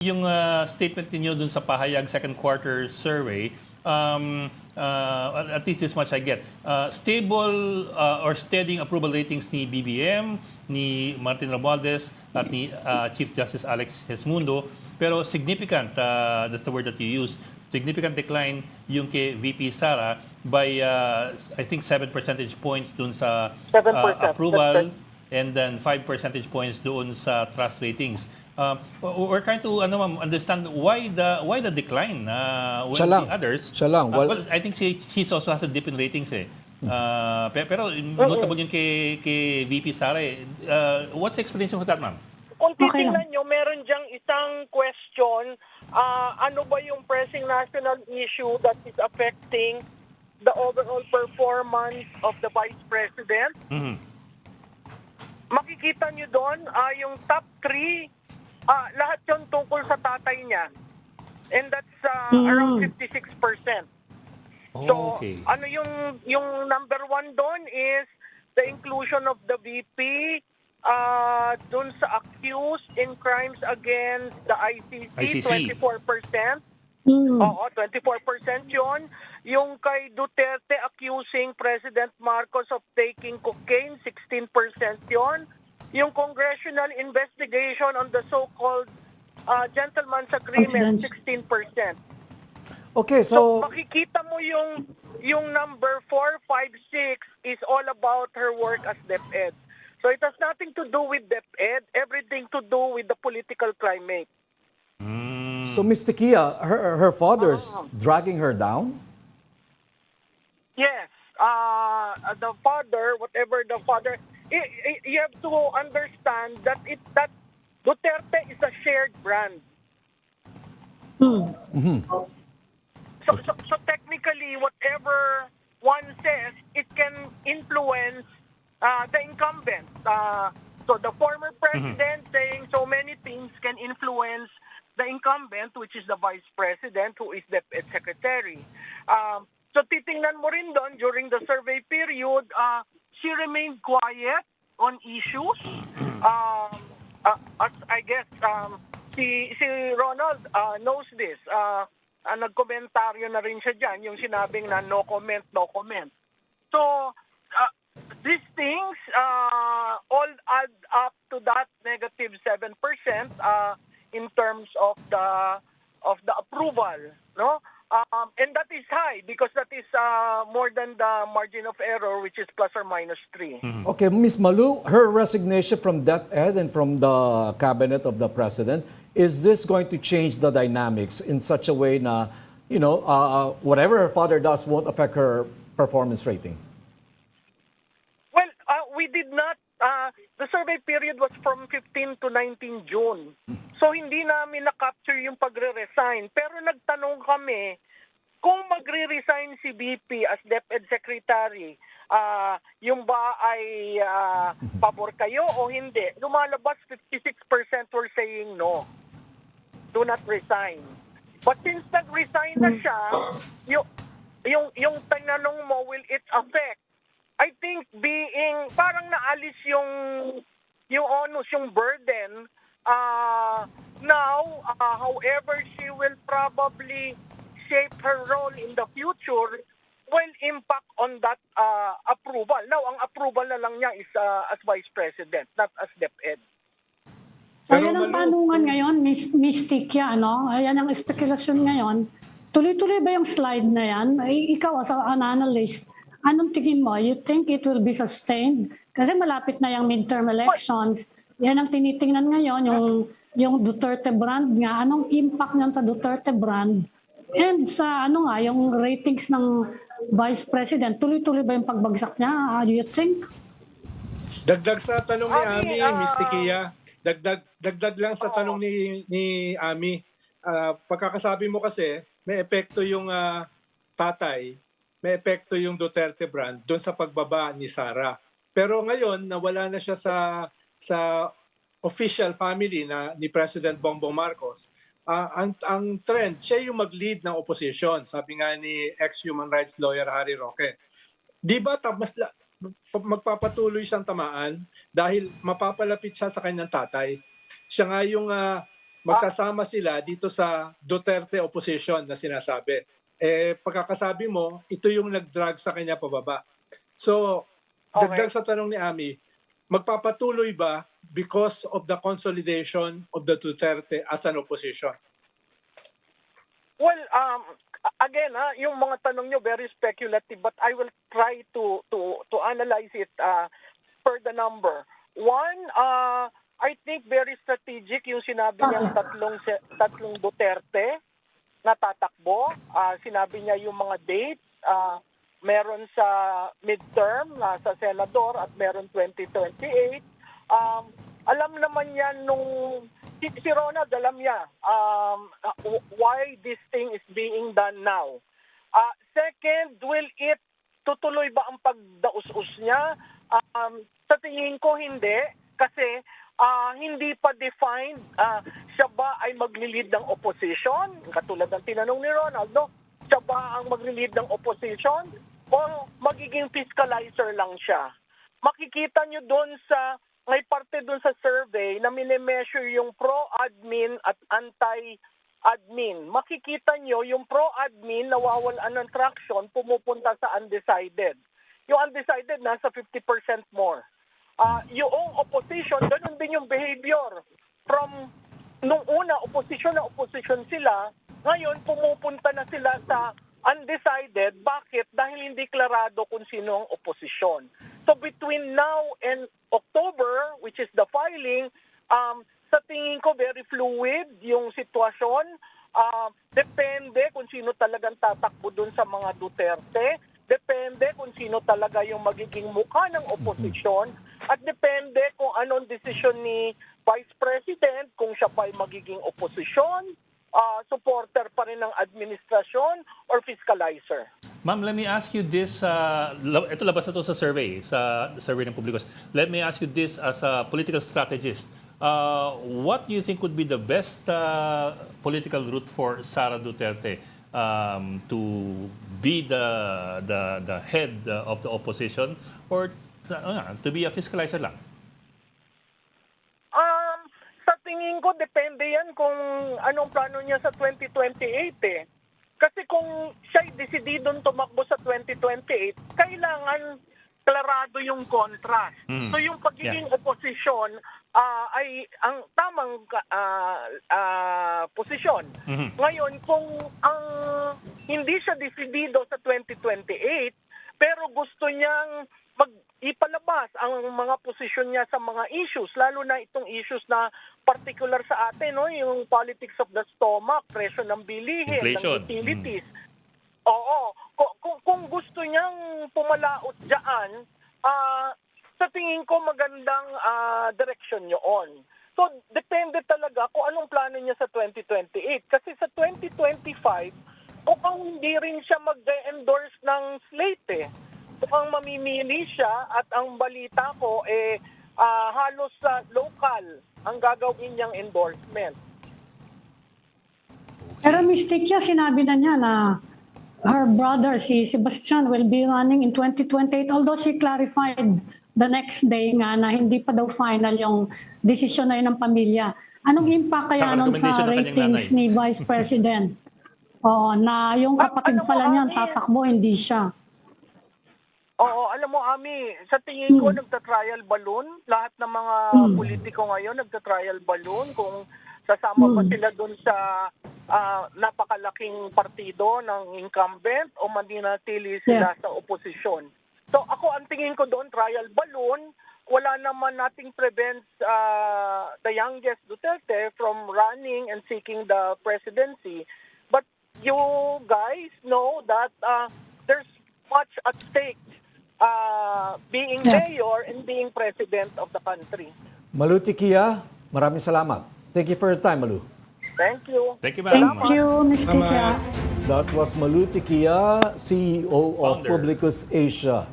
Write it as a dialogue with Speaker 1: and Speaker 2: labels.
Speaker 1: Yung statement niyo dun sa pahayag second quarter survey, at least this much I get. Stable or steady approval ratings ni BBM, ni Martin Romualdez, at ni Chief Justice Alex Hesmundo. Pero significant, that's the word that you use, significant decline yung kay VP Sara by, I think, 7 percentage points dun sa
Speaker 2: 7%.
Speaker 1: approval, and then 5 percentage points doon sa trust ratings. We're trying to understand why the decline when
Speaker 3: Siya lang.
Speaker 1: the others.
Speaker 3: Siya lang.
Speaker 1: Well, I think she also has a dip in ratings eh. Pero notable yung kay VP Sara eh. What's the explanation for that, ma'am?
Speaker 2: Kung titingnan nyo, meron diyang isang question, ano ba yung pressing national issue that is affecting the overall performance of the Vice President?
Speaker 1: Mm-hmm.
Speaker 2: Makikita nyo doon, yung top 3, lahat yun tungkol sa tatay niya. And that's around 56%. So,
Speaker 1: Okay.
Speaker 2: ano yung number 1 doon is the inclusion of the VP dun sa accused in crimes against the ICC. 24%. Oo, 24% yun. Yung kay Duterte accusing President Marcos of taking cocaine, 16% yun. Yung congressional investigation on the so-called gentleman's agreement, 16%.
Speaker 3: Okay,
Speaker 2: So
Speaker 3: so
Speaker 2: makikita mo yung number 4, 5, 6 is all about her work as DepEd. So it has nothing to do with DepEd, everything to do with the political climate.
Speaker 3: Ms. Tiquia, her father's dragging her down?
Speaker 2: Yes, the father, whatever the father, you have to understand that Duterte is a shared brand. So technically, whatever one says, it can influence the incumbent. So the former president saying so many things can influence the incumbent, which is the vice president, who is the secretary. So titingnan mo rin doon, during the survey period, she remained quiet on issues. As I guess si Ronald knows this. Nagkomentaryo na rin siya dyan, yung sinabing na no comment, no comment. So, these things all add up to that negative 7% in terms of the approval, no? And that is high because that is more than the margin of error, which is plus or minus 3.
Speaker 3: Okay, Ms. Malou, her resignation from DepEd and from the cabinet of the president, is this going to change the dynamics in such a way na, whatever her father does won't affect her performance rating?
Speaker 2: Well, we did not, the survey period was from 15 to 19 June. So hindi namin na-capture yung pagre-resign. Pero nagtanong kami, kung magre-resign si VP as DepEd Secretary, yung ba ay pabor kayo o hindi? Lumalabas 56% were saying no. Do not resign. But since nag-resign na siya, yung tinanong mo, will it affect? I think parang naalis yung onus, yung burden. Now, however she will probably shape her role in the future will impact on that approval. Now, ang approval na lang niya is as Vice President, not as DepEd.
Speaker 4: Ayan ang tanungan ngayon, Miss Tiquia, ano? Ayan ang spekulasyon ngayon. Tuloy-tuloy ba yung slide na yan? Ikaw as an analyst, anong tingin mo? You think it will be sustained? Kasi malapit na yung midterm elections. Yan ang tinitingnan ngayon, yung Duterte brand nga. Anong impact niyan sa Duterte brand? And sa yung ratings ng Vice President, tuloy-tuloy ba yung pagbagsak niya? Do you think?
Speaker 5: Dagdag sa tanong ni Ami, Miss Tiquia. Dagdag lang sa tanong ni Ami. Pagkakasabi mo kasi, may epekto yung tatay, may epekto yung Duterte brand doon sa pagbaba ni Sara. Pero ngayon, nawala na siya sa official family ni President Bongbong Marcos. Ang trend, siya yung mag-lead ng opposition, sabi nga ni ex-human rights lawyer Harry Roque. Di ba magpapatuloy siyang tamaan dahil mapapalapit siya sa kanyang tatay? Siya nga yung magsasama sila dito sa Duterte opposition na sinasabi. Pagkakasabi mo, ito yung nag-drag sa kanya pababa. So, dagdag sa tanong ni Ami, magpapatuloy ba because of the consolidation of the Duterte as an opposition?
Speaker 2: Well, again, yung mga tanong nyo very speculative, but I will try to analyze it per the number. One, I think very strategic yung sinabi niyang tatlong Duterte na tatakbo. Sinabi niya yung mga dates. Meron sa midterm sa senador at meron 2028. Alam naman yan nung si Ronald, alam niya why this thing is being done now. Second, will it tutuloy ba ang pagdaus-us niya? Sa tingin ko hindi, kasi hindi pa defined siya ba ay magli-lead ng opposition, katulad ng tinanong ni Ronald, no? Siya ba ang magli-lead ng opposition o magiging fiscalizer lang siya? Makikita nyo doon may parte doon sa survey na minimeasure yung pro-admin at anti-admin. Makikita nyo yung pro-admin nawawalan ng traction, pumupunta sa undecided. Yung undecided nasa 50% more. Yung opposition, ganun din yung behavior. From nung una, opposition na opposition sila, ngayon pumupunta na sila sa undecided. Bakit? Dahil hindi klarado kung sino ang oposisyon. So between now and October, which is the filing, sa tingin ko very fluid yung sitwasyon. Depende kung sino talagang tatakbo dun sa mga Duterte. Depende kung sino talaga yung magiging mukha ng oposisyon. At depende kung anong desisyon ni Vice President, kung siya pa ay magiging oposisyon, supporter pa rin ng administrasyon, or fiscalizer.
Speaker 1: Ma'am, let me ask you this. Ito labas na ito sa survey ng PUBLiCUS. Let me ask you this as a political strategist. What do you think would be the best political route for Sara Duterte to be the head of the opposition, or to be a fiscalizer lang?
Speaker 2: Sa tingin ko, depende yan kung anong plano niya sa 2028 eh. Kasi kung siya'y desididong tumakbo sa 2028, kailangan klarado yung contrast. So yung pagiging oposisyon ay ang tamang posisyon. Ngayon, kung hindi siya desidido sa 2028, pero gusto niyang ipalabas ang mga posisyon niya sa mga issues, lalo na itong issues na particular sa atin, no? Yung politics of the stomach, presyo ng bilihin,
Speaker 1: inflation,
Speaker 2: ng utilities. Oo. Kung gusto niyang pumalaot dyan, sa tingin ko magandang direction yun. So, depende talaga kung anong plano niya sa 2028. Kasi sa 2025, mukhang hindi rin siya mag-endorse ng slate eh. Mukhang mamimili siya at ang balita ko halos sa local ang gagawin niyang endorsement.
Speaker 4: Pero Ms. Tiquia, sinabi na niya na her brother, si Sebastian, will be running in 2028, although she clarified the next day nga na hindi pa daw final yung desisyon na yun ng pamilya. Anong impact kaya nun sa ratings ni Vice President? Na yung kapatid pala niyan tatakbo, hindi siya.
Speaker 2: Oo, alam mo, Ami, sa tingin ko nagta-trial balloon. Lahat ng mga politiko ngayon nagta-trial balloon. Kung sasama pa sila dun sa napakalaking partido ng incumbent o mananatili sila sa oposisyon. So ako, ang tingin ko doon, trial balloon. Wala naman nating prevents the youngest Duterte from running and seeking the presidency. But you guys know that there's much at stake being mayor and being president of the country.
Speaker 3: Malou Tiquia, maraming salamat. Thank you for your time, Malou.
Speaker 2: Thank you.
Speaker 1: Thank you, ma'am.
Speaker 4: Thank you, Ms. Tiquia.
Speaker 3: That was Malou Tiquia, CEO of
Speaker 1: Founder.
Speaker 3: PUBLiCUS Asia.